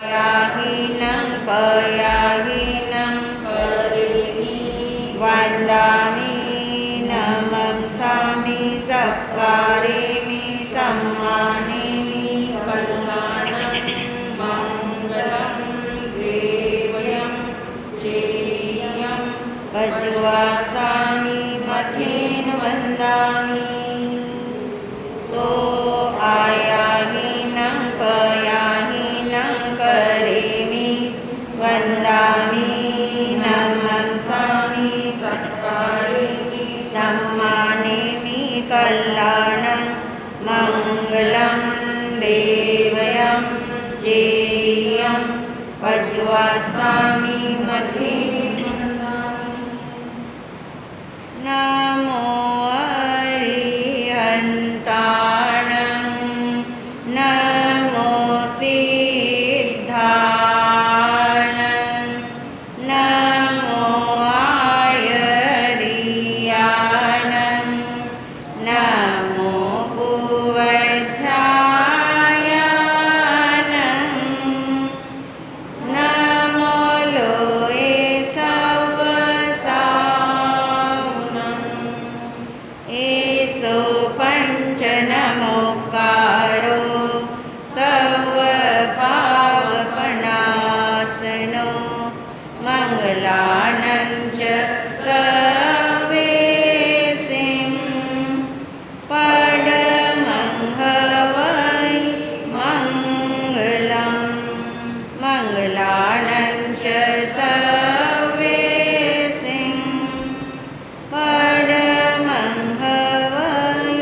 याहीनं पयाहीनं करेमि वन्दामि नमस्सामि सत्कारेमि सम्मानेमि कल्याणं मङ्गलं देवयं चेयं वज्वासामि मथेन वन्दामि तो आयाहीनं पयाहीनं करेमि वन्दामि नमस्सामि सत्कारेमि सम्मानेमि कल्याणं मङ्गलं देवयं जेयं वज्वासामि मथेन नमो अरिहन्ताणं नमो सिद्धाणं नमो आयर्याणं नमो उवझायानं नमो लोये सवसावनं एषो पञ्चनमोकारो सर्वपावपनाशनो मङ्गलानं च सर्वेसिं परमं हवै मङ्गलं मङ्गलानं च सर्वेसिं परमं हवै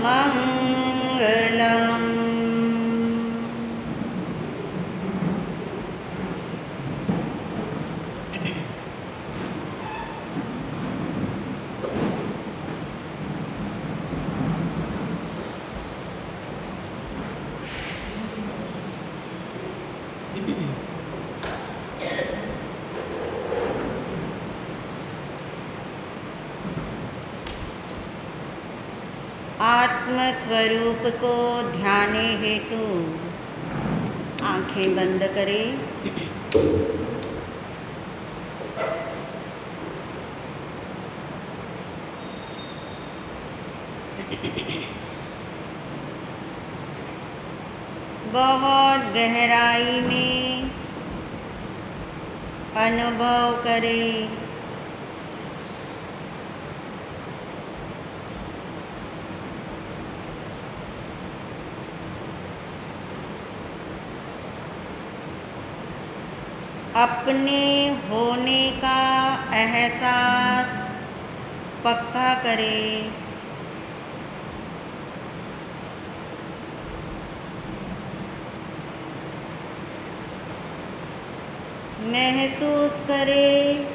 मङ्गलम्। आत्मस्वरूप को ध्याने हेतु आंखें बंद करें। बहुत गहराई में अनुभव करें। अपने होने का एहसास पक्का करें। महसूस करें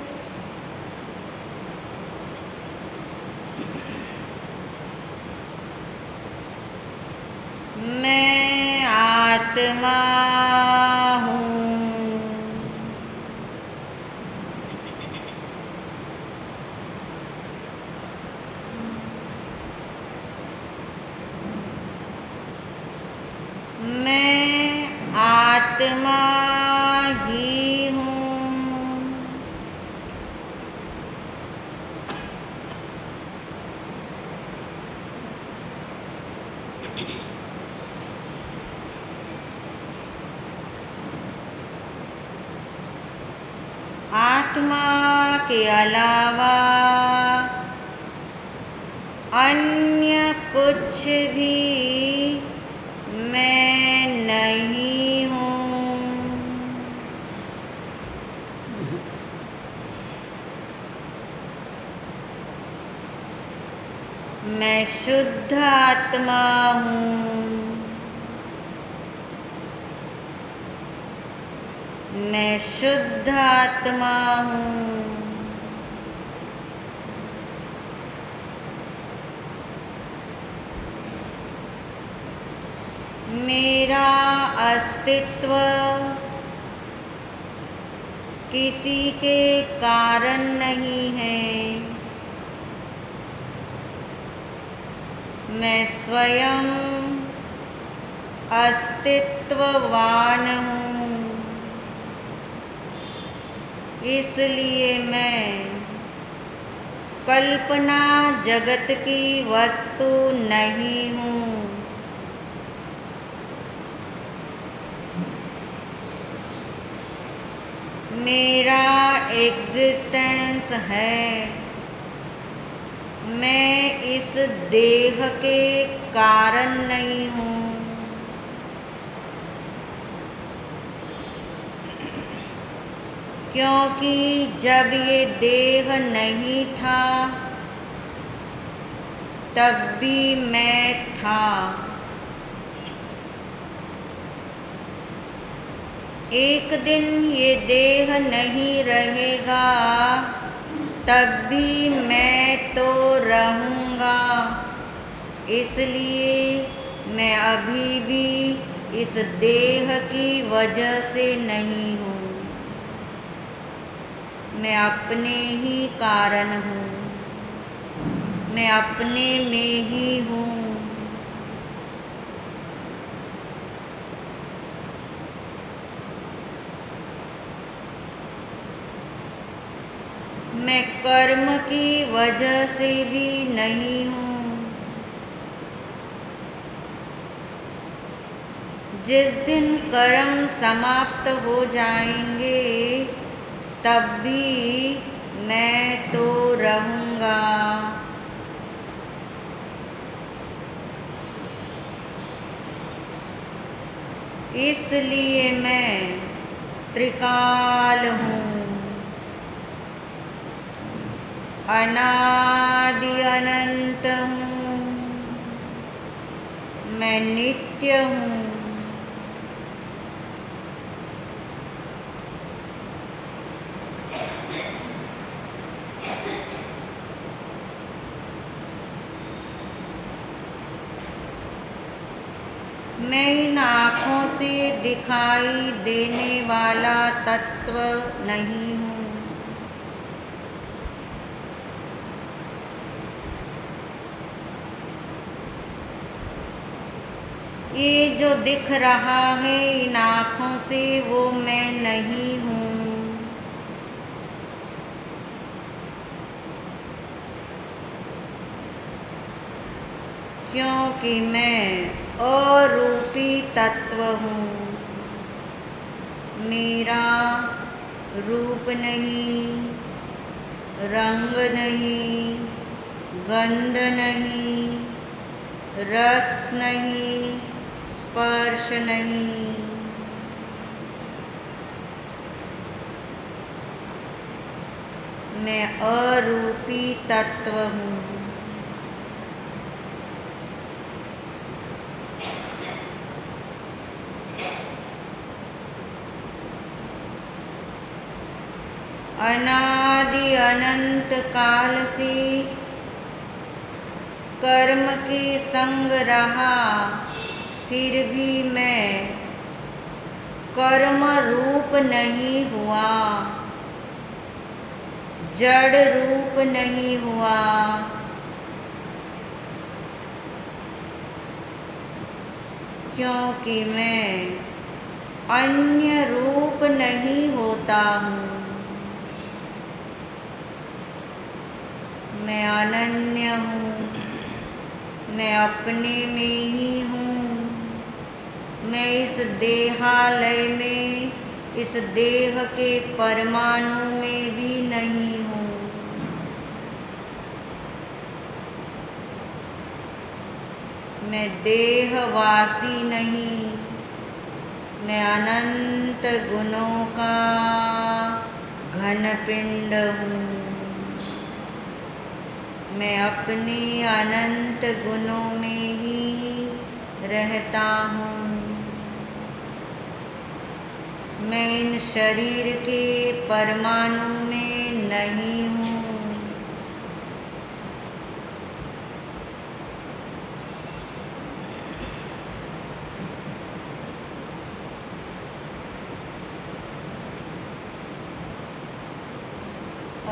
मैं आत्मा हूँ। मैं आत्मा ही हूँ। आत्मा के अलावा अन्य कुछ भी मैं नहीं हूँ। मैं शुद्ध आत्मा हूँ। मैं शुद्ध आत्मा हूँ। मेरा अस्तित्व किसी के कारण नहीं है। मैं स्वयं अस्तित्ववान हूँ। इसलिए मैं कल्पना जगत की वस्तु नहीं हूँ। मेरा एग्जिस्टेंस है। मैं इस देह के कारण नहीं हूँ। क्योंकि जब ये देह नहीं था तब भी मैं था। एक दिन ये देह नहीं रहेगा तब भी मैं तो रहूँगा। इसलिए मैं अभी भी इस देह की वजह से नहीं हूँ। मैं अपने ही कारण हूँ। मैं अपने में ही हूँ। मैं कर्म की वजह से भी नहीं हूँ। जिस दिन कर्म समाप्त हो जाएंगे तब भी मैं तो रहूँगा। इसलिए मैं त्रिकाल हूँ। अनादि अनंत हूँ। मैं नित्य हूँ। मैं इन आँखों से दिखाई देने वाला तत्व नहीं हूँ। ये जो दिख रहा है इन आँखों से वो मैं नहीं हूँ। क्योंकि मैं अरूपी तत्व हूँ। मेरा रूप नहीं, रंग नहीं, गंध नहीं, रस नहीं, स्पर्श नहीं। मैं अरूपी तत्व हूँ। अनादि अनंत काल से कर्म के संग रहा, फिर भी मैं कर्म रूप नहीं हुआ, जड़ रूप नहीं हुआ। क्योंकि मैं अन्य रूप नहीं होता हूँ। मैं अनन्य हूँ। मैं अपने में ही हूँ। मैं इस देहालय में, इस देह के परमाणु में भी नहीं हूँ। मैं देहवासी नहीं। मैं अनंत गुणों का घन पिंड हूँ। मैं अपने अनंत गुणों में ही रहता हूँ। मैं इन शरीर के परमाणु में नहीं हूँ।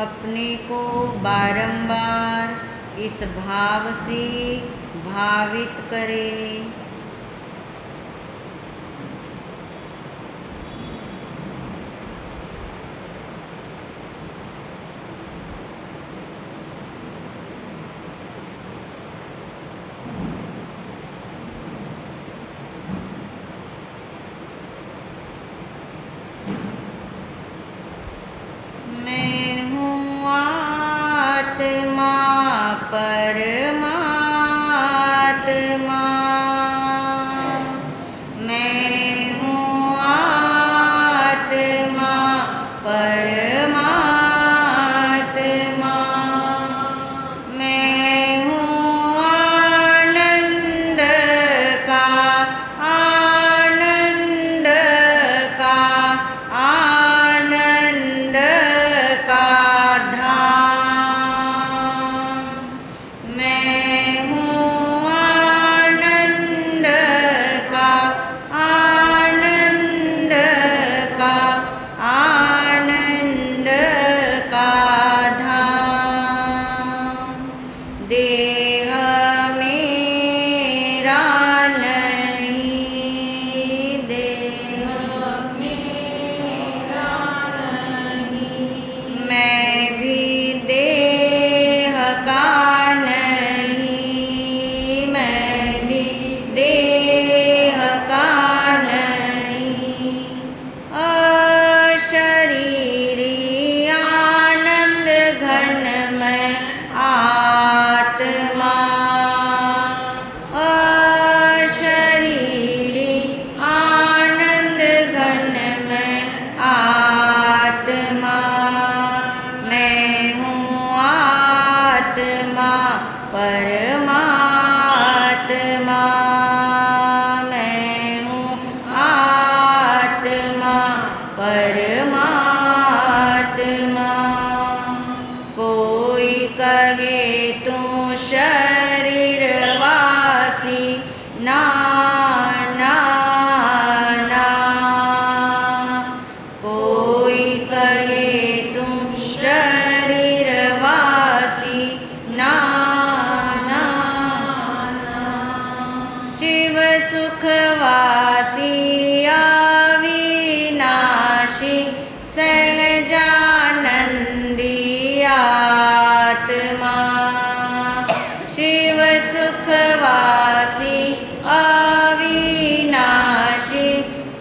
अपने को बारंबार इस भाव से भावित करें। परमात्मा। कोई कहे तू शरीरवासी, ना ना ना। कोई कहे तू शरीरवासी, ना ना ना। शिव सुखवासी अविनाशी, सहजानंदी आत्मा। शिव सुखवासी अविनाशी,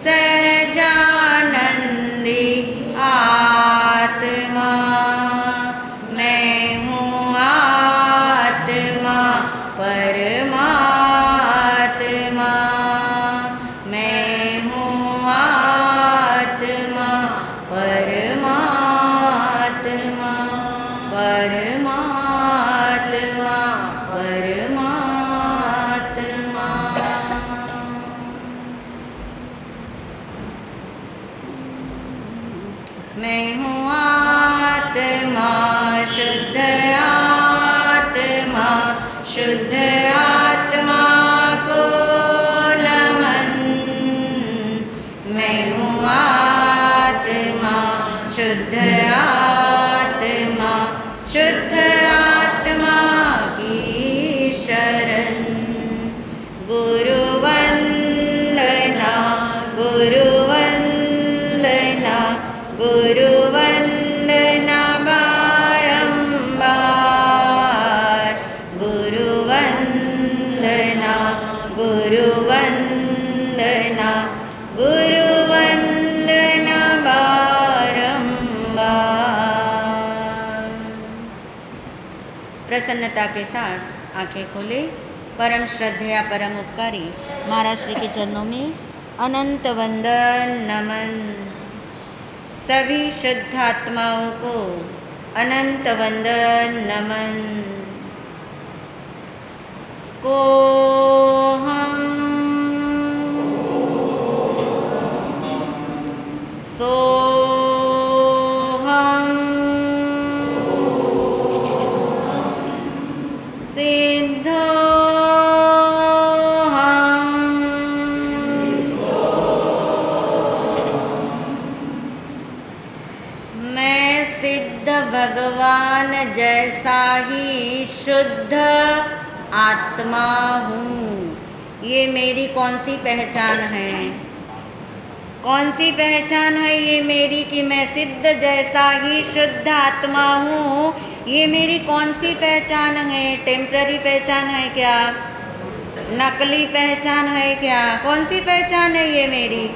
सहजानंदी आत्मा। मैं हूँ आत्मा परमात्मा। मैं हूँ आत्मा परमात्मा। परमात्मा परमात्मा। मैं हूँ आत्मा शुद्ध आत्मा, शुद्ध आत्मा को नमन। मैं हूँ आत्मा शुद्ध आत्मा, शुद्ध आत्मा की शरण। गुरुवंदना गुरुवंदना गुरुवंदना बारंबार। गुरुवंदना गुरुवंदना गुरुवंदना बारंबार। प्रसन्नता के साथ आंखें खोले। परम श्रद्धेय परम उपकारी महाराज श्री के चरणों में अनंत वंदन नमन। सभी शुद्ध आत्माओं को अनंत वंदन नमन। को हम सो हम सिद्धो हम। मैं सिद्ध भगवान जैसा ही शुद्ध आत्मा हूँ। ये मेरी कौन सी पहचान है? कौन सी पहचान है ये मेरी कि मैं सिद्ध जैसा ही शुद्ध आत्मा हूँ? ये मेरी कौन सी पहचान है? टेम्पररी पहचान है क्या? नकली पहचान है क्या? कौन सी पहचान है ये मेरी?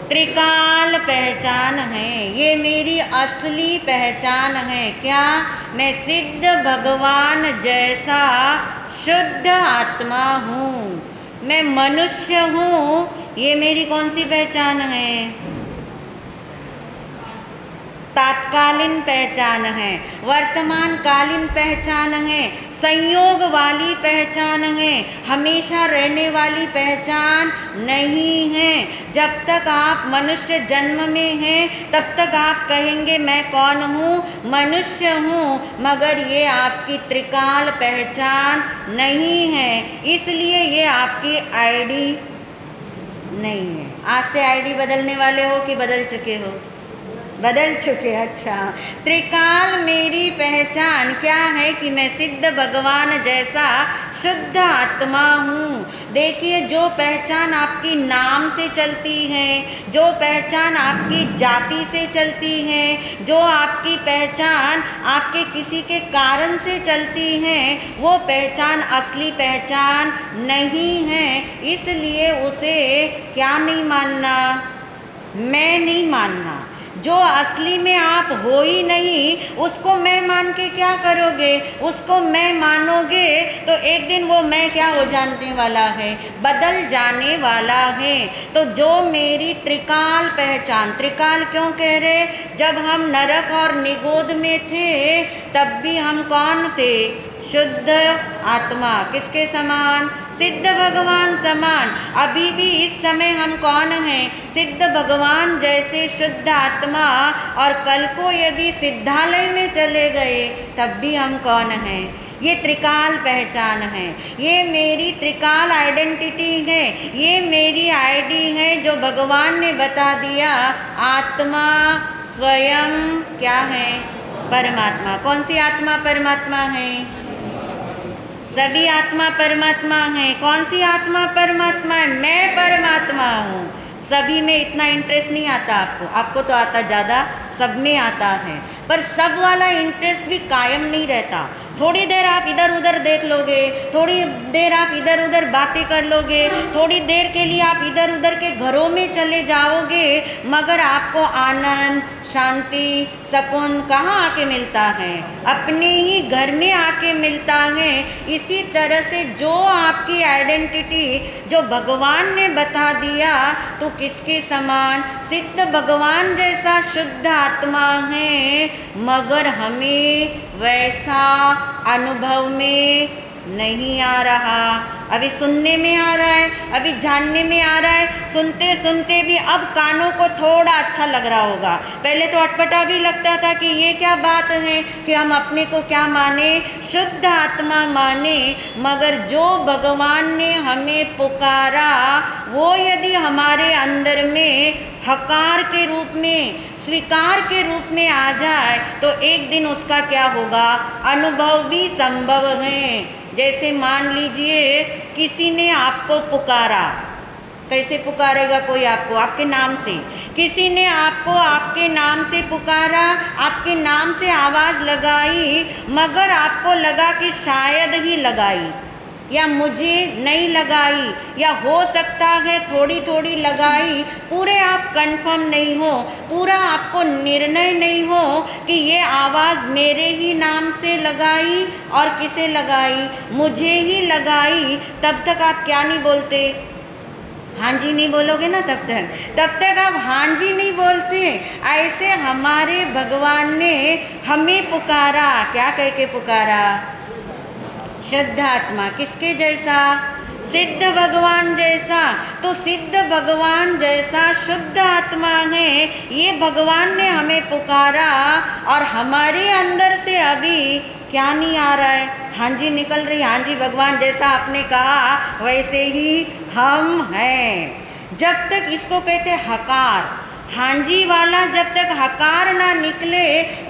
त्रिकाल पहचान है। ये मेरी असली पहचान है। क्या? मैं सिद्ध भगवान जैसा शुद्ध आत्मा हूँ। मैं मनुष्य हूँ। ये मेरी कौन सी पहचान है? तात्कालीन पहचान है, वर्तमान कालीन पहचान है, संयोग वाली पहचान है, हमेशा रहने वाली पहचान नहीं है। जब तक आप मनुष्य जन्म में हैं तब तक आप कहेंगे मैं कौन हूँ? मनुष्य हूँ। मगर ये आपकी त्रिकाल पहचान नहीं है, इसलिए ये आपकी आईडी नहीं है। आज से आईडी बदलने वाले हो कि बदल चुके हो? बदल चुके। अच्छा, त्रिकाल मेरी पहचान क्या है कि मैं सिद्ध भगवान जैसा शुद्ध आत्मा हूँ। देखिए, जो पहचान आपकी नाम से चलती है, जो पहचान आपकी जाति से चलती है, जो आपकी पहचान आपके किसी के कारण से चलती है, वो पहचान असली पहचान नहीं है। इसलिए उसे क्या नहीं मानना? मैं नहीं मानना। जो असली में आप हो ही नहीं, उसको मैं मान के क्या करोगे? उसको मैं मानोगे तो एक दिन वो मैं क्या हो जाने वाला है? बदल जाने वाला है। तो जो मेरी त्रिकाल पहचान, त्रिकाल क्यों कह रहे? जब हम नरक और निगोद में थे तब भी हम कौन थे? शुद्ध आत्मा। किसके समान? सिद्ध भगवान समान। अभी भी इस समय हम कौन हैं? सिद्ध भगवान जैसे शुद्ध आत्मा। और कल को यदि सिद्धालय में चले गए तब भी हम कौन हैं? ये त्रिकाल पहचान है, ये मेरी त्रिकाल आइडेंटिटी है, ये मेरी आईडी है जो भगवान ने बता दिया। आत्मा स्वयं क्या है? परमात्मा। कौन सी आत्मा परमात्मा है? सभी आत्मा परमात्मा है। कौन सी आत्मा परमात्मा है? मैं परमात्मा हूँ। सभी में इतना इंटरेस्ट नहीं आता आपको, आपको तो आता ज़्यादा, सब में आता है। पर सब वाला इंटरेस्ट भी कायम नहीं रहता। थोड़ी देर आप इधर उधर देख लोगे, थोड़ी देर आप इधर उधर बातें कर लोगे, थोड़ी देर के लिए आप इधर उधर के घरों में चले जाओगे, मगर आपको आनंद, शांति, सुकून कहाँ आके मिलता है? अपने ही घर में आके मिलता है। इसी तरह से जो आपकी आइडेंटिटी जो भगवान ने बता दिया, तो किसके समान? सिद्ध भगवान जैसा शुद्ध आत्मा है, मगर हमें वैसा अनुभव में नहीं आ रहा। अभी सुनने में आ रहा है, अभी जानने में आ रहा है, सुनते सुनते भी अब कानों को थोड़ा अच्छा लग रहा होगा। पहले तो अटपटा भी लगता था कि ये क्या बात है कि हम अपने को क्या माने? शुद्ध आत्मा माने। मगर जो भगवान ने हमें पुकारा वो यदि हमारे अंदर में हकार के रूप में, स्वीकार के रूप में आ जाए तो एक दिन उसका क्या होगा? अनुभव भी संभव है। जैसे मान लीजिए किसी ने आपको पुकारा, कैसे पुकारेगा कोई आपको? आपके नाम से। किसी ने आपको आपके नाम से पुकारा, आपके नाम से आवाज़ लगाई, मगर आपको लगा कि शायद ही लगाई, या मुझे नहीं लगाई, या हो सकता है थोड़ी थोड़ी लगाई, पूरे आप कंफर्म नहीं हो, पूरा आपको निर्णय नहीं हो कि ये आवाज़ मेरे ही नाम से लगाई और किसे लगाई? मुझे ही लगाई। तब तक आप क्या नहीं बोलते? हाँ जी नहीं बोलोगे ना तब तक आप हाँ जी नहीं बोलते। ऐसे हमारे भगवान ने हमें पुकारा, क्या कह के पुकारा? शुद्ध आत्मा। किसके जैसा? सिद्ध भगवान जैसा। तो सिद्ध भगवान जैसा शुद्ध आत्मा है, ये भगवान ने हमें पुकारा और हमारे अंदर से अभी क्या नहीं आ रहा है? हाँ जी निकल रही। हाँ जी भगवान जैसा आपने कहा वैसे ही हम हैं। जब तक इसको कहते हकार, हाँ जी वाला जब तक हकार ना निकले,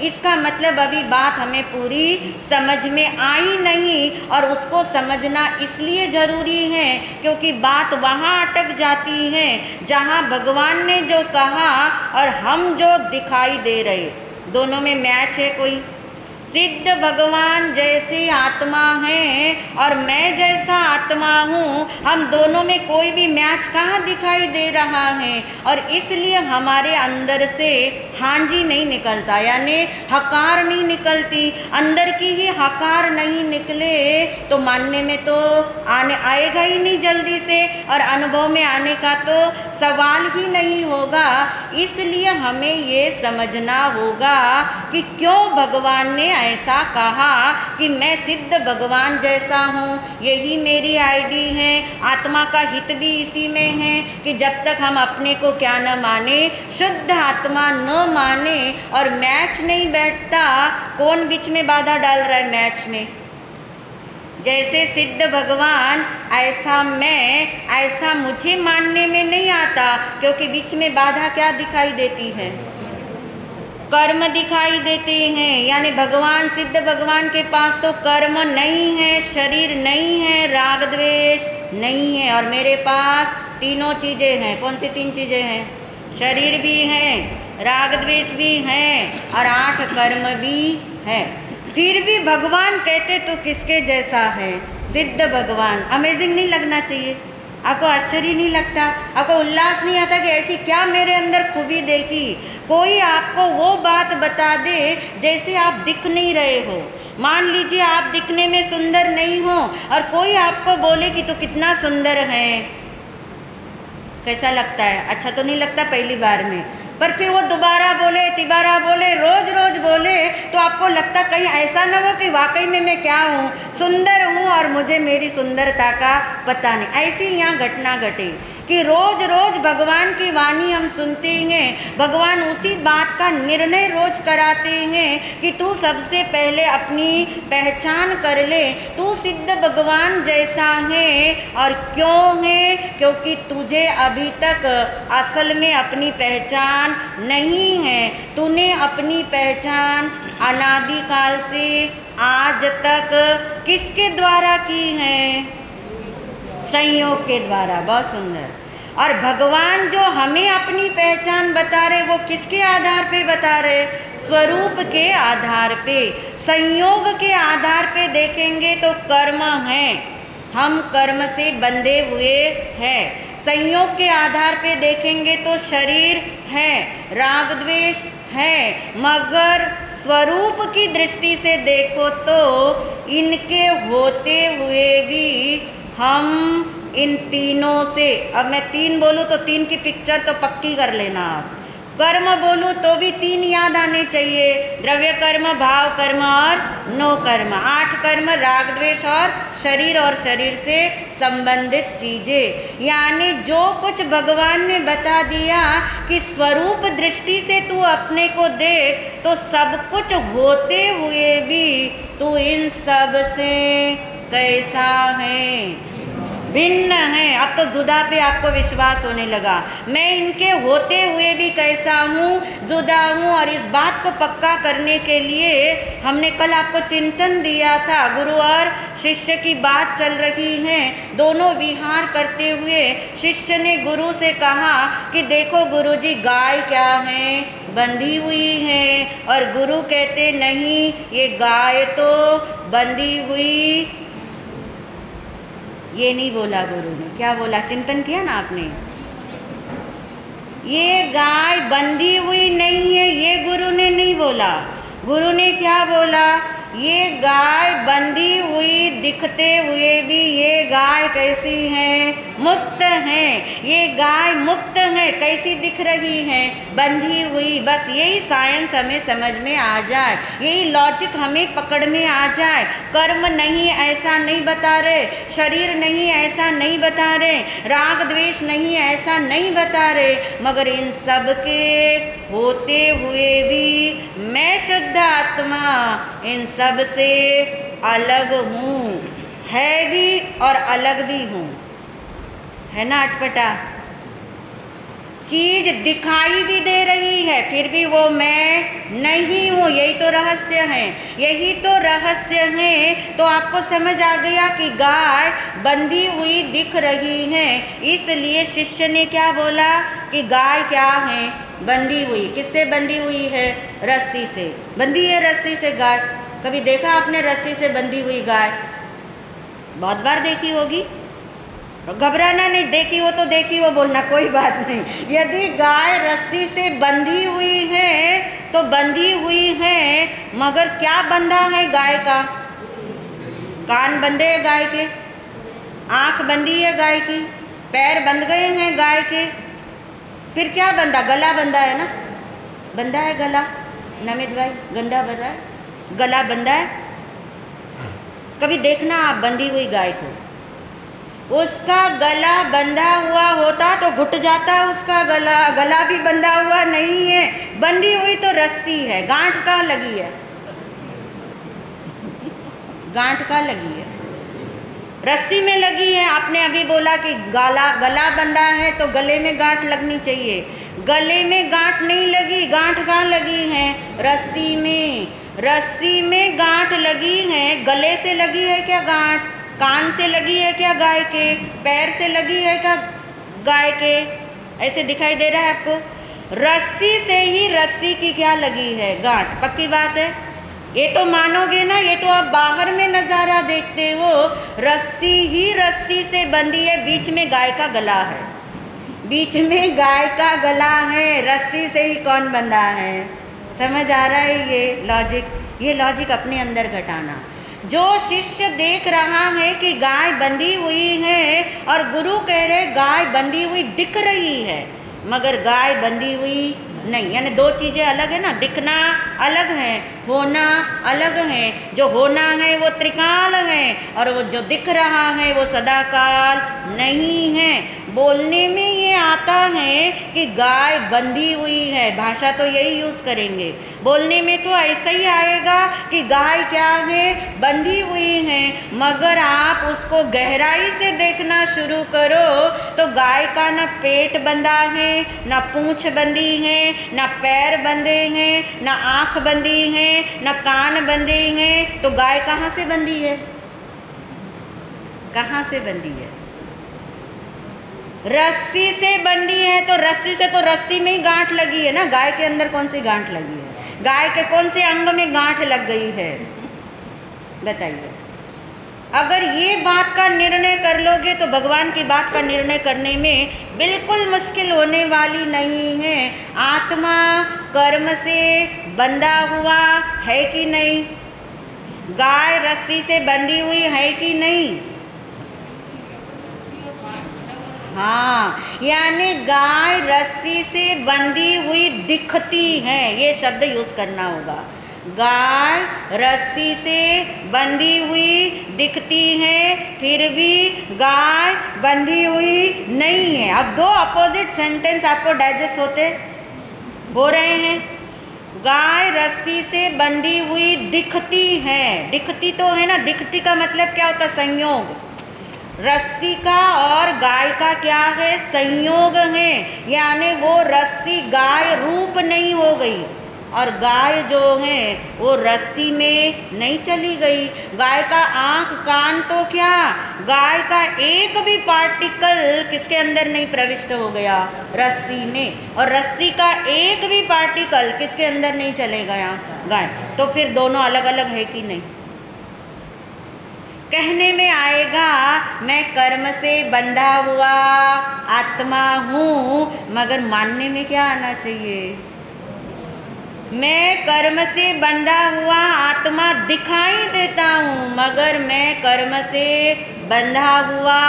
इसका मतलब अभी बात हमें पूरी समझ में आई नहीं। और उसको समझना इसलिए ज़रूरी है क्योंकि बात वहाँ अटक जाती है जहाँ भगवान ने जो कहा और हम जो दिखाई दे रहे, दोनों में मैच है कोई? सिद्ध भगवान जैसे आत्मा है और मैं जैसा आत्मा हूँ, हम दोनों में कोई भी मैच कहाँ दिखाई दे रहा है? और इसलिए हमारे अंदर से हाँ जी नहीं निकलता, यानी हकार नहीं निकलती। अंदर की ही हकार नहीं निकले तो मानने में तो आएगा ही नहीं जल्दी से, और अनुभव में आने का तो सवाल ही नहीं होगा। इसलिए हमें ये समझना होगा कि क्यों भगवान ने ऐसा कहा कि मैं सिद्ध भगवान जैसा हूँ, यही मेरी आईडी है। आत्मा का हित भी इसी में है कि जब तक हम अपने को क्या न माने, शुद्ध आत्मा न माने और मैच नहीं बैठता। कौन बीच में बाधा डाल रहा है मैच में? जैसे सिद्ध भगवान ऐसा मैं, ऐसा मुझे मानने में नहीं आता, क्योंकि बीच में बाधा क्या दिखाई देती है? कर्म दिखाई देते हैं। यानी भगवान, सिद्ध भगवान के पास तो कर्म नहीं है, शरीर नहीं है, राग द्वेष नहीं है, और मेरे पास तीनों चीज़ें हैं। कौन सी तीन चीज़ें हैं? शरीर भी है, राग द्वेष भी है और 8 कर्म भी है। फिर भी भगवान कहते तो किसके जैसा है? सिद्ध भगवान। अमेजिंग नहीं लगना चाहिए? आपको आश्चर्य नहीं लगता? आपको उल्लास नहीं आता कि ऐसी क्या मेरे अंदर खूबी देखी? कोई आपको वो बात बता दे जैसे आप दिख नहीं रहे हो। मान लीजिए आप दिखने में सुंदर नहीं हो और कोई आपको बोले कि तो कितना सुंदर है, कैसा लगता है? अच्छा तो नहीं लगता पहली बार में, पर फिर वो दोबारा बोले, तिबारा बोले, रोज रोज बोले, तो आपको लगता कहीं ऐसा ना हो कि वाकई में मैं क्या हूँ, सुंदर हूँ और मुझे मेरी सुंदरता का पता नहीं। ऐसी यहाँ घटना घटी कि रोज रोज भगवान की वाणी हम सुनते हैं, भगवान उसी बात का निर्णय रोज कराते हैं कि तू सबसे पहले अपनी पहचान कर ले, तू सिद्ध भगवान जैसा है। और क्यों है? क्योंकि तुझे अभी तक असल में अपनी पहचान नहीं है। तूने अपनी पहचान अनादिकाल से आज तक किसके द्वारा की है? संयोग के द्वारा। बहुत सुंदर। और भगवान जो हमें अपनी पहचान बता रहे, वो किसके आधार पे बता रहे? स्वरूप के आधार पे। संयोग के आधार पे देखेंगे तो कर्म है, हम कर्म से बंधे हुए हैं। संयोग के आधार पे देखेंगे तो शरीर है, राग द्वेष है। मगर स्वरूप की दृष्टि से देखो तो इनके होते हुए भी हम इन तीनों से, अब मैं 3 बोलूँ तो 3 की पिक्चर तो पक्की कर लेना आप। कर्म बोलूँ तो भी 3 याद आने चाहिए, द्रव्य कर्म, भाव कर्म और नो कर्म। 8 कर्म, राग द्वेष और शरीर से संबंधित चीजें। यानी जो कुछ भगवान ने बता दिया कि स्वरूप दृष्टि से तू अपने को देख, तो सब कुछ होते हुए भी तू इन सब से कैसा है? भिन्न है। अब तो जुदा पे आपको विश्वास होने लगा। मैं इनके होते हुए भी कैसा हूँ? जुदा हूँ। और इस बात को पक्का करने के लिए हमने कल आपको चिंतन दिया था, गुरु और शिष्य की बात चल रही है। दोनों विहार करते हुए शिष्य ने गुरु से कहा कि देखो गुरुजी, गाय क्या है? बंधी हुई है। और गुरु कहते नहीं, ये गाय तो बंधी हुई, ये नहीं बोला गुरु ने। क्या बोला? चिंतन किया ना आपने? ये गाय बंधी हुई नहीं है, ये गुरु ने नहीं बोला। गुरु ने क्या बोला? ये गाय बंधी हुई दिखते हुए भी ये गाय कैसी है? मुक्त है। ये गाय मुक्त है। कैसी दिख रही है? बंधी हुई। बस यही साइंस हमें समझ में आ जाए, यही लॉजिक हमें पकड़ में आ जाए। कर्म नहीं ऐसा नहीं बता रहे, शरीर नहीं ऐसा नहीं बता रहे, राग द्वेष नहीं ऐसा नहीं बता रहे, मगर इन सब के होते हुए भी मैं शुद्ध आत्मा इन सब से अलग हूँ, है भी और अलग भी हूँ। है ना अटपटा? चीज दिखाई भी दे रही है, फिर भी वो मैं नहीं हूँ। यही तो रहस्य है, यही तो रहस्य है। तो आपको समझ आ गया कि गाय बंधी हुई दिख रही है। इसलिए शिष्य ने क्या बोला कि गाय क्या है? बंधी हुई। किससे बंधी हुई है? रस्सी से बंधी है। रस्सी से गाय, कभी देखा आपने रस्सी से बंधी हुई गाय? बहुत बार देखी होगी। घबराना नहीं, देखी हो तो देखी हो बोलना, कोई बात नहीं। यदि गाय रस्सी से बंधी हुई है तो बंधी हुई है, मगर क्या बंधा है गाय का? कान बंधे हैं गाय के, आंख बंधी है गाय की, पैर बंध गए हैं गाय के, फिर क्या बंधा? गला बंधा है ना? बंधा है गला। नमित भाई, गंदा बंधा है, गला बंधा है। कभी देखना आप बंधी हुई गाय को, उसका गला बंधा हुआ होता तो घुट जाता उसका गला। गला भी बंधा हुआ नहीं है, बंधी हुई तो रस्सी है। गांठ कहाँ लगी है? गांठ कहाँ लगी है? रस्सी में लगी है। आपने अभी बोला कि गला बंधा है तो गले में गांठ लगनी चाहिए। गले में गांठ नहीं लगी, गांठ कहाँ लगी है? रस्सी में। रस्सी में गांठ लगी है। गले से लगी है क्या गांठ? कान से लगी है क्या गाय के? पैर से लगी है क्या गाय के? ऐसे दिखाई दे रहा है आपको? रस्सी से ही रस्सी की क्या लगी है? गांठ। पक्की बात है? ये तो मानोगे ना? ये तो आप बाहर में नज़ारा देखते हो, रस्सी ही रस्सी से बंधी है। बीच में गाय का गला है, बीच में गाय का गला है, रस्सी से ही कौन बंधा है? समझ आ रहा है ये लॉजिक? ये लॉजिक अपने अंदर घटाना। जो शिष्य देख रहा है कि गाय बंधी हुई है और गुरु कह रहे गाय बंधी हुई दिख रही है, मगर गाय बंधी हुई नहीं। यानी दो चीज़ें अलग है ना, दिखना अलग है, होना अलग है। जो होना है वो त्रिकाल है और वो जो दिख रहा है वो सदाकाल नहीं है। बोलने में ये आता है कि गाय बंधी हुई है, भाषा तो यही यूज़ करेंगे। बोलने में तो ऐसा ही आएगा कि गाय क्या है, बंधी हुई है। मगर आप उसको गहराई से देखना शुरू करो तो गाय का ना पेट बंधा है, ना पूंछ बंधी है, ना पैर बंधे हैं, ना आँख बंधी है, ना कान बंधे हैं। तो गाय कहाँ से बंधी है, कहाँ से बंधी है? रस्सी से बंधी है। तो रस्सी से, तो रस्सी में ही गांठ लगी है ना। गाय के अंदर कौन सी गांठ लगी है? गाय के कौन से अंग में गांठ लग गई है? बताइए। अगर ये बात का निर्णय कर लोगे तो भगवान की बात का निर्णय करने में बिल्कुल मुश्किल होने वाली नहीं है। आत्मा कर्म से बंधा हुआ है कि नहीं? गाय रस्सी से बंधी हुई है कि नहीं? हाँ, यानी गाय रस्सी से बंधी हुई दिखती है, ये शब्द यूज करना होगा। गाय रस्सी से बंधी हुई दिखती है, फिर भी गाय बंधी हुई नहीं है। अब दो अपोजिट सेंटेंस आपको डाइजेस्ट हो रहे हैं। गाय रस्सी से बंधी हुई दिखती है। दिखती तो है ना, दिखती का मतलब क्या होता है? संयोग। रस्सी का और गाय का क्या है? संयोग है। यानी वो रस्सी गाय रूप नहीं हो गई और गाय जो है वो रस्सी में नहीं चली गई। गाय का आँख कान तो क्या, गाय का एक भी पार्टिकल किसके अंदर नहीं प्रविष्ट हो गया? रस्सी में। और रस्सी का एक भी पार्टिकल किसके अंदर नहीं चले गया? गाय। तो फिर दोनों अलग अलग है कि नहीं? कहने में आएगा मैं कर्म से बंधा हुआ आत्मा हूँ, मगर मानने में क्या आना चाहिए? मैं कर्म से बंधा हुआ आत्मा दिखाई देता हूँ, मगर मैं कर्म से बंधा हुआ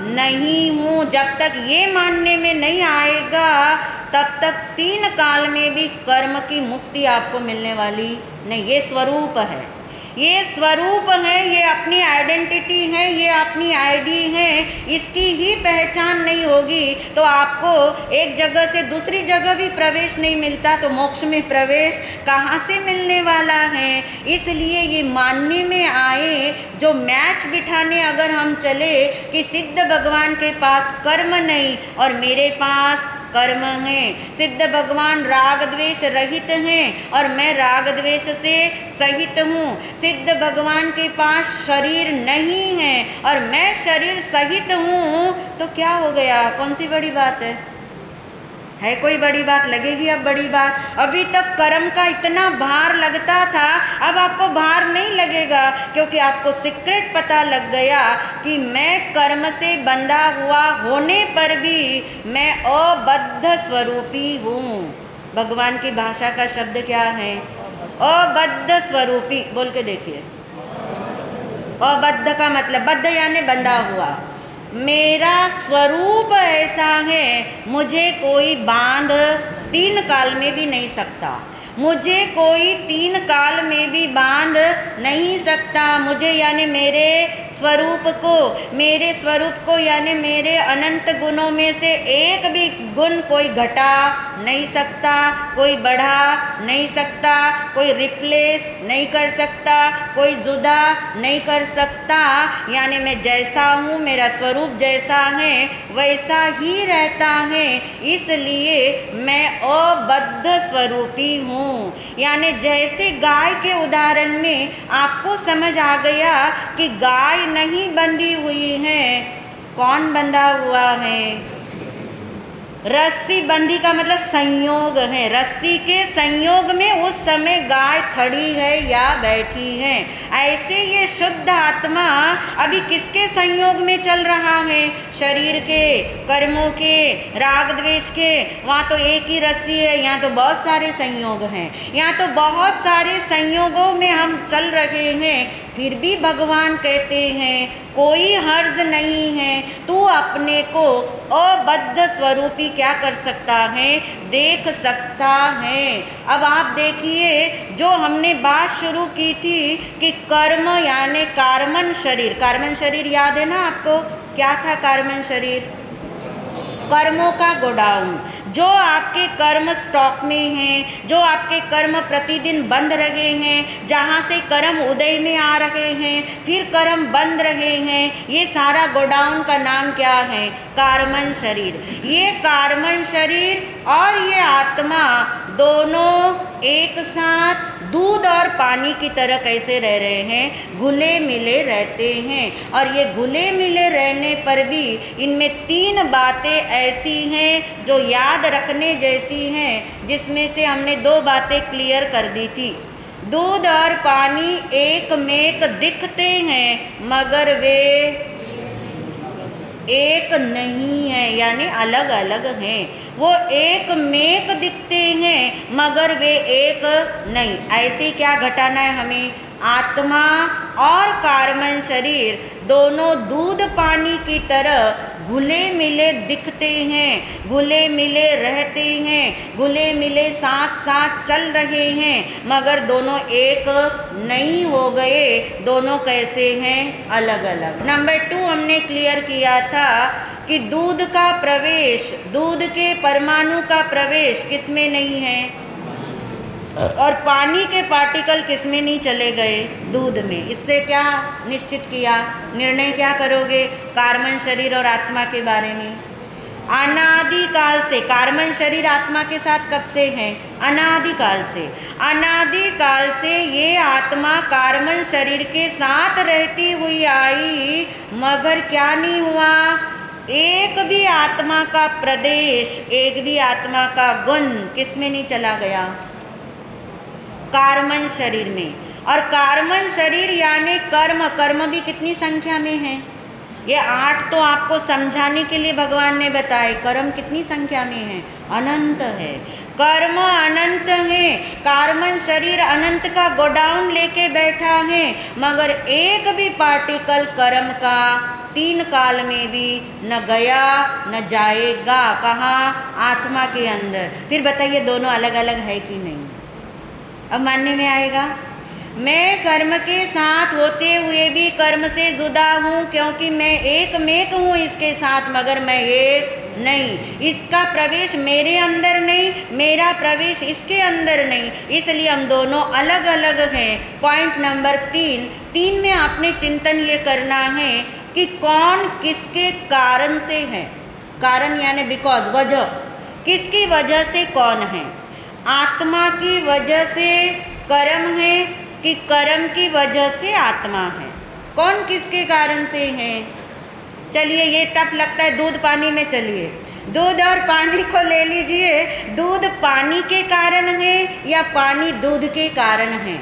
नहीं हूँ। जब तक ये मानने में नहीं आएगा तब तक 3 काल में भी कर्म की मुक्ति आपको मिलने वाली नहीं। ये स्वरूप है, ये स्वरूप है, ये अपनी आइडेंटिटी है, ये अपनी आईडी है। इसकी ही पहचान नहीं होगी तो आपको एक जगह से दूसरी जगह भी प्रवेश नहीं मिलता, तो मोक्ष में प्रवेश कहाँ से मिलने वाला है? इसलिए ये मानने में आए, जो मैच बिठाने अगर हम चले कि सिद्ध भगवान के पास कर्म नहीं और मेरे पास कर्म है, सिद्ध भगवान राग द्वेष रहित हैं और मैं राग द्वेष से सहित हूँ, सिद्ध भगवान के पास शरीर नहीं है और मैं शरीर सहित हूँ, तो क्या हो गया? कौन सी बड़ी बात है कोई बड़ी बात लगेगी? अब बड़ी बात, अभी तक कर्म का इतना भार लगता था, अब आपको भार नहीं लगेगा, क्योंकि आपको सीक्रेट पता लग गया कि मैं कर्म से बंधा हुआ होने पर भी मैं अबद्ध स्वरूपी हूँ। भगवान की भाषा का शब्द क्या है? अबद्ध स्वरूपी। बोल के देखिए। अबद्ध का मतलब, बद्ध यानी बंधा हुआ। मेरा स्वरूप ऐसा है, मुझे कोई बांध 3 काल में भी नहीं सकता, मुझे कोई 3 काल में भी बांध नहीं सकता। मुझे यानी मेरे स्वरूप को यानी मेरे अनंत गुणों में से एक भी गुण कोई घटा नहीं सकता, कोई बढ़ा नहीं सकता, कोई रिप्लेस नहीं कर सकता, कोई जुदा नहीं कर सकता। यानी मैं जैसा हूँ, मेरा स्वरूप जैसा है वैसा ही रहता है, इसलिए मैं अबद्ध स्वरूपी हूँ। यानी जैसे गाय के उदाहरण में आपको समझ आ गया कि गाय नहीं बंधी हुई है, कौन बंधा हुआ है? रस्सी बंधी का मतलब संयोग है, रस्सी के संयोग में उस समय गाय खड़ी है या बैठी है। ऐसे ये शुद्ध आत्मा अभी किसके संयोग में चल रहा है? शरीर के, कर्मों के, राग द्वेष के। वहाँ तो एक ही रस्सी है, यहाँ तो बहुत सारे संयोग हैं, यहाँ तो बहुत सारे संयोगों में हम चल रहे हैं। फिर भी भगवान कहते हैं कोई हर्ज नहीं है, तू अपने को अबद्ध स्वरूपी क्या कर सकता है, देख सकता है। अब आप देखिए, जो हमने बात शुरू की थी कि कर्म यानी कार्मन शरीर, कार्मन शरीर याद है ना आपको, क्या था कार्मन शरीर? कर्मों का गोडाउन। जो आपके कर्म स्टॉक में हैं, जो आपके कर्म प्रतिदिन बंद रहे हैं, जहाँ से कर्म उदय में आ रहे हैं, फिर कर्म बंद रहे हैं, ये सारा गोडाउन का नाम क्या है? कार्मन शरीर। ये कार्मन शरीर और ये आत्मा दोनों एक साथ दूध और पानी की तरह कैसे रह रहे हैं? घुले मिले रहते हैं। और ये घुले मिले रहने पर भी इनमें 3 बातें ऐसी हैं जो याद रखने जैसी हैं, जिसमें से हमने 2 बातें क्लियर कर दी थी। दूध और पानी एक मेक दिखते हैं मगर वे एक नहीं है, यानी अलग अलग हैं। वो एक मेक दिखते हैं मगर वे एक नहीं। ऐसे क्या घटाना है हमें? आत्मा और कार्मन शरीर दोनों दूध पानी की तरह घुले मिले दिखते हैं, घुले मिले रहते हैं, घुले मिले साथ साथ चल रहे हैं, मगर दोनों एक नहीं हो गए। दोनों कैसे हैं? अलग अलग। नंबर 2 हमने क्लियर किया था कि दूध का प्रवेश, दूध के परमाणु का प्रवेश किसमें नहीं है, और पानी के पार्टिकल किसमें नहीं चले गए? दूध में। इससे क्या निश्चित किया, निर्णय क्या करोगे कार्मन शरीर और आत्मा के बारे में? अनादिकाल से कार्मन शरीर आत्मा के साथ कब से है? अनादिकाल से। अनादिकाल से ये आत्मा कार्मन शरीर के साथ रहती हुई आई, मगर क्या नहीं हुआ? एक भी आत्मा का प्रदेश, एक भी आत्मा का गुण किसमें नहीं चला गया? कार्मन शरीर में। और कार्मन शरीर यानी कर्म, कर्म भी कितनी संख्या में है? ये 8 तो आपको समझाने के लिए भगवान ने बताए। कर्म कितनी संख्या में है? अनंत है। कर्म अनंत है। कार्मन शरीर अनंत का गोडाउन लेके बैठा है, मगर एक भी पार्टिकल कर्म का 3 काल में भी न गया न जाएगा। कहाँ? आत्मा के अंदर। फिर बताइए दोनों अलग अलग है कि नहीं? अब मानने में आएगा। मैं कर्म के साथ होते हुए भी कर्म से जुदा हूँ, क्योंकि मैं एक मेक हूँ इसके साथ, मगर मैं एक नहीं। इसका प्रवेश मेरे अंदर नहीं, मेरा प्रवेश इसके अंदर नहीं, इसलिए हम दोनों अलग अलग हैं। पॉइंट नंबर 3 में आपने चिंतन ये करना है कि कौन किसके कारण से है। कारण यानी बिकॉज, वजह। किसकी वजह से कौन है? आत्मा की वजह से कर्म है कि कर्म की वजह से आत्मा है? कौन किसके कारण से है? चलिए ये टफ लगता है, दूध पानी में चलिए। दूध और पानी को ले लीजिए। दूध पानी के कारण है या पानी दूध के कारण है?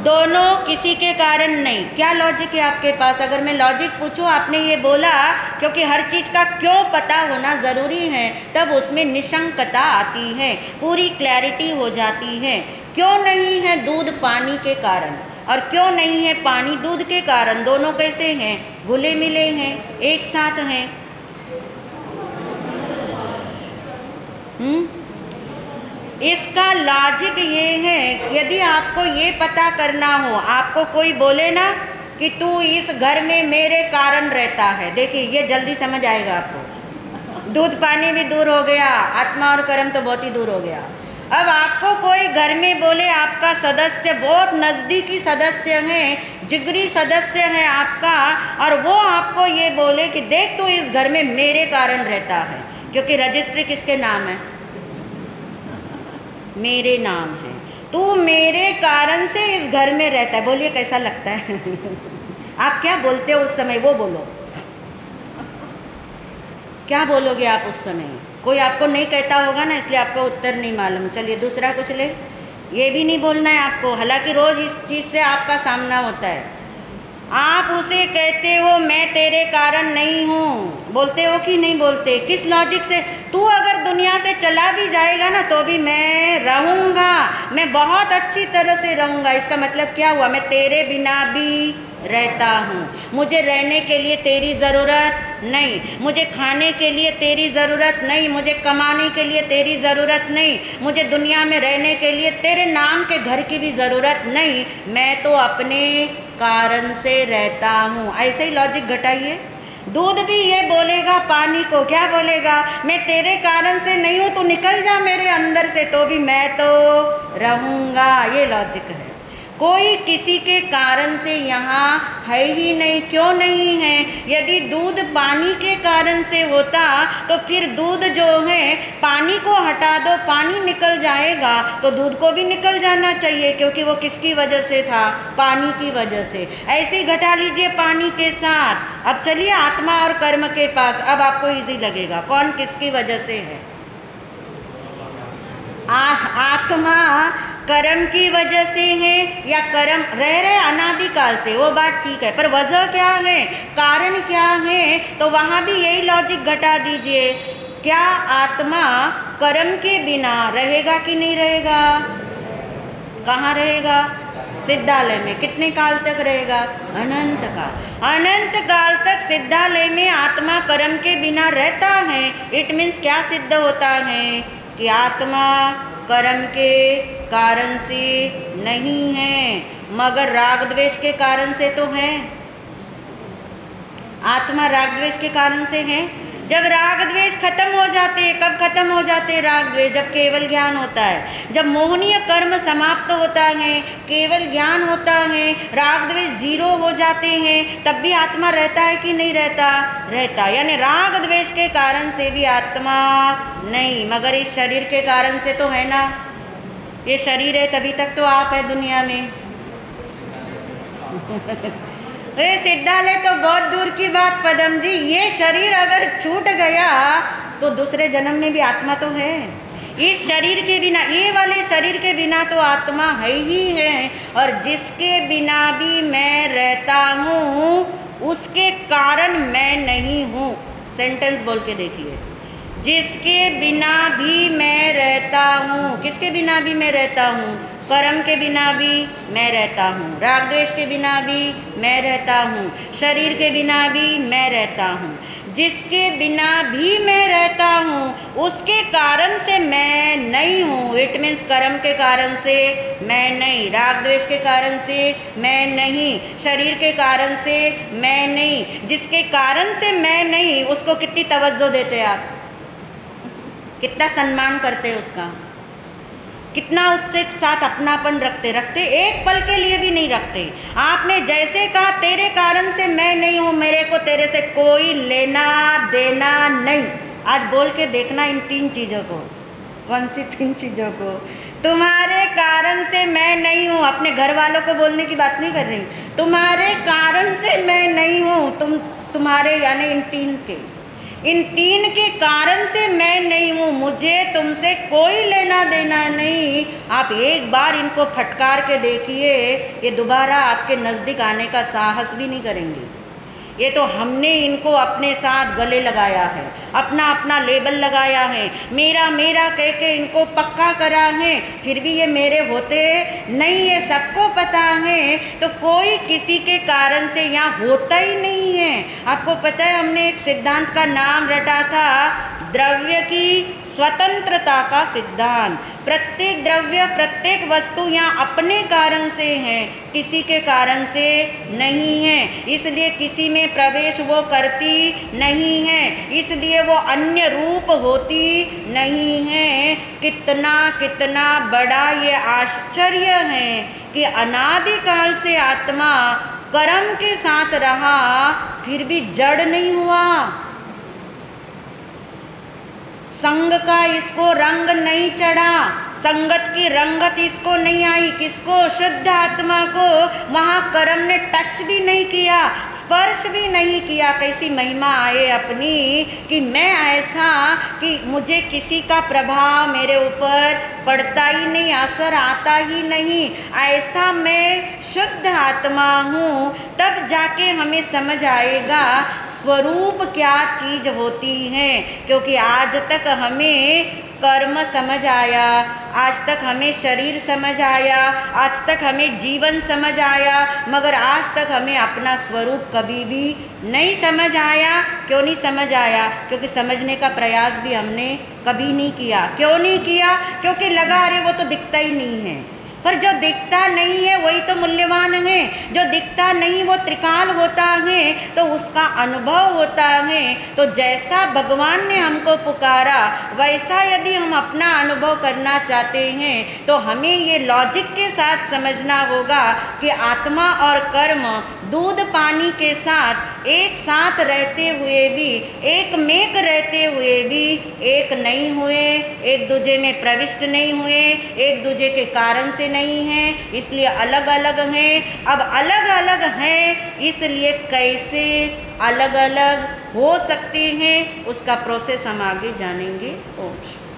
दोनों किसी के कारण नहीं। क्या लॉजिक है आपके पास? अगर मैं लॉजिक पूछूं, आपने ये बोला क्योंकि हर चीज़ का क्यों पता होना ज़रूरी है, तब उसमें निशंकता आती है, पूरी क्लैरिटी हो जाती है। क्यों नहीं है दूध पानी के कारण, और क्यों नहीं है पानी दूध के कारण? दोनों कैसे हैं? घुले मिले हैं, एक साथ हैं। इसका लॉजिक ये है, यदि आपको ये पता करना हो, आपको कोई बोले ना कि तू इस घर में मेरे कारण रहता है, देखिए ये जल्दी समझ आएगा आपको। दूध पानी भी दूर हो गया, आत्मा और कर्म तो बहुत ही दूर हो गया। अब आपको कोई घर में बोले, आपका सदस्य बहुत नज़दीकी सदस्य है, जिगरी सदस्य है आपका, और वो आपको ये बोले कि देख तू इस घर में मेरे कारण रहता है, क्योंकि रजिस्ट्री किसके नाम है? मेरे नाम है। तू मेरे कारण से इस घर में रहता है। बोलिए कैसा लगता है? आप क्या बोलते हो उस समय? वो बोलो, क्या बोलोगे आप उस समय? कोई आपको नहीं कहता होगा ना, इसलिए आपको उत्तर नहीं मालूम। चलिए दूसरा कुछ ले। ये भी नहीं बोलना है आपको, हालांकि रोज इस चीज़ से आपका सामना होता है। आप उसे कहते हो मैं तेरे कारण नहीं हूँ, बोलते हो कि नहीं बोलते? किस लॉजिक से? तू अगर दुनिया से चला भी जाएगा ना तो भी मैं रहूँगा, मैं बहुत अच्छी तरह से रहूँगा। इसका मतलब क्या हुआ? मैं तेरे बिना भी रहता हूँ। मुझे रहने के लिए तेरी ज़रूरत नहीं, मुझे खाने के लिए तेरी ज़रूरत नहीं, मुझे कमाने के लिए तेरी ज़रूरत नहीं, मुझे दुनिया में रहने के लिए तेरे नाम के घर की भी ज़रूरत नहीं, मैं तो अपने कारण से रहता हूँ। ऐसे ही लॉजिक घटाइए। दूध भी ये बोलेगा पानी को, क्या बोलेगा, मैं तेरे कारण से नहीं हूँ, तू निकल जा मेरे अंदर से तो भी मैं तो रहूँगा। ये लॉजिक है। कोई किसी के कारण से यहाँ है ही नहीं। क्यों नहीं है? यदि दूध पानी के कारण से होता तो फिर दूध जो है, पानी को हटा दो पानी निकल जाएगा, तो दूध को भी निकल जाना चाहिए, क्योंकि वो किसकी वजह से था? पानी की वजह से। ऐसे ही घटा लीजिए पानी के साथ। अब चलिए आत्मा और कर्म के पास, अब आपको इजी लगेगा कौन किसकी वजह से है। आत्मा कर्म की वजह से है या कर्म रह रहे अनादिकाल से, वो बात ठीक है, पर वजह क्या है, कारण क्या है, तो वहाँ भी यही लॉजिक घटा दीजिए। क्या आत्मा कर्म के बिना रहेगा कि नहीं रहेगा? कहाँ रहेगा? सिद्धालय में। कितने काल तक रहेगा? अनंत काल। अनंत काल तक सिद्धालय में आत्मा कर्म के बिना रहता है। इट मीन्स क्या सिद्ध होता है कि आत्मा कर्म के कारण से नहीं है, मगर राग द्वेष के कारण से तो है। आत्मा राग द्वेष के कारण से है। जब राग द्वेष खत्म हो जाते हैं, कब खत्म हो जाते हैं राग द्वेष? जब केवल ज्ञान होता है। जब मोहनीय कर्म समाप्त होता है, केवल ज्ञान होता है, राग द्वेष जीरो हो जाते हैं, तब भी आत्मा रहता है कि नहीं रहता? रहता। यानी राग द्वेष के कारण से भी आत्मा नहीं, मगर इस शरीर के कारण से तो है ना। ये शरीर है तभी तक तो आप है दुनिया में। सिद्धालय तो बहुत दूर की बात पदम जी। ये शरीर अगर छूट गया तो दूसरे जन्म में भी आत्मा तो है। इस शरीर के बिना, ये वाले शरीर के बिना तो आत्मा है ही है। और जिसके बिना भी मैं रहता हूँ उसके कारण मैं नहीं हूँ। सेंटेंस बोल के देखिए। जिसके बिना भी मैं रहता हूँ, किसके बिना भी मैं रहता हूँ? कर्म के बिना भी मैं रहता हूँ, राग द्वेष के बिना भी मैं रहता हूँ, शरीर के बिना भी मैं रहता हूँ। जिसके बिना भी मैं रहता हूँ उसके कारण से मैं नहीं हूँ। इट मीन्स कर्म के कारण से मैं नहीं, राग द्वेष के कारण से मैं नहीं, शरीर के कारण से मैं नहीं। जिसके कारण से मैं नहीं उसको कितनी तवज्जो देते आप, कितना सम्मान करते उसका, कितना उससे साथ अपनापन रखते, एक पल के लिए भी नहीं रखते। आपने जैसे कहा तेरे कारण से मैं नहीं हूँ, मेरे को तेरे से कोई लेना देना नहीं। आज बोल के देखना इन 3 चीज़ों को। कौन सी 3 चीज़ों को? तुम्हारे कारण से मैं नहीं हूँ। अपने घर वालों को बोलने की बात नहीं कर रही। तुम्हारे कारण से मैं नहीं हूँ, तुम्हारे यानी इन 3 के कारण से मैं नहीं हूँ। मुझे तुमसे कोई लेना देना नहीं। आप एक बार इनको फटकार के देखिए, ये दोबारा आपके नज़दीक आने का साहस भी नहीं करेंगे। ये तो हमने इनको अपने साथ गले लगाया है, अपना अपना लेबल लगाया है, मेरा मेरा कह के इनको पक्का करा है, फिर भी ये मेरे होते नहीं, ये सबको पता है। तो कोई किसी के कारण से यहाँ होता ही नहीं है। आपको पता है हमने एक सिद्धांत का नाम रटा था, द्रव्य की स्वतंत्रता का सिद्धांत। प्रत्येक द्रव्य, प्रत्येक वस्तु यहाँ अपने कारण से है, किसी के कारण से नहीं है। इसलिए किसी में प्रवेश वो करती नहीं है, इसलिए वो अन्य रूप होती नहीं है। कितना कितना बड़ा ये आश्चर्य है कि अनादिकाल से आत्मा कर्म के साथ रहा फिर भी जड़ नहीं हुआ। संग का इसको रंग नहीं चढ़ा, संगत की रंगत इसको नहीं आई। किसको? शुद्ध आत्मा को। वहाँ कर्म ने टच भी नहीं किया, स्पर्श भी नहीं किया। कैसी महिमा आए अपनी कि मैं ऐसा कि मुझे किसी का प्रभाव मेरे ऊपर पड़ता ही नहीं, असर आता ही नहीं, ऐसा मैं शुद्ध आत्मा हूँ। तब जाके हमें समझ आएगा स्वरूप क्या चीज़ होती है। क्योंकि आज तक हमें कर्म समझ आया, आज तक हमें शरीर समझ आया, आज तक हमें जीवन समझ आया, मगर आज तक हमें अपना स्वरूप कभी भी नहीं समझ आया। क्यों नहीं समझ आया? क्योंकि समझने का प्रयास भी हमने कभी नहीं किया। क्यों नहीं किया? क्योंकि लगा अरे वो तो दिखता ही नहीं है। पर जो दिखता नहीं है वही तो मूल्यवान है। जो दिखता नहीं वो त्रिकाल होता है, तो उसका अनुभव होता है। तो जैसा भगवान ने हमको पुकारा वैसा यदि हम अपना अनुभव करना चाहते हैं तो हमें ये लॉजिक के साथ समझना होगा कि आत्मा और कर्म दूध पानी के साथ एक साथ रहते हुए भी, एक मेक रहते हुए भी एक नहीं हुए, एक दूजे में प्रविष्ट नहीं हुए, एक दूजे के कारण से नहीं है, इसलिए अलग अलग हैं। अब अलग अलग हैं इसलिए कैसे अलग अलग हो सकते हैं उसका प्रोसेस हम आगे जानेंगे। ओम शांति।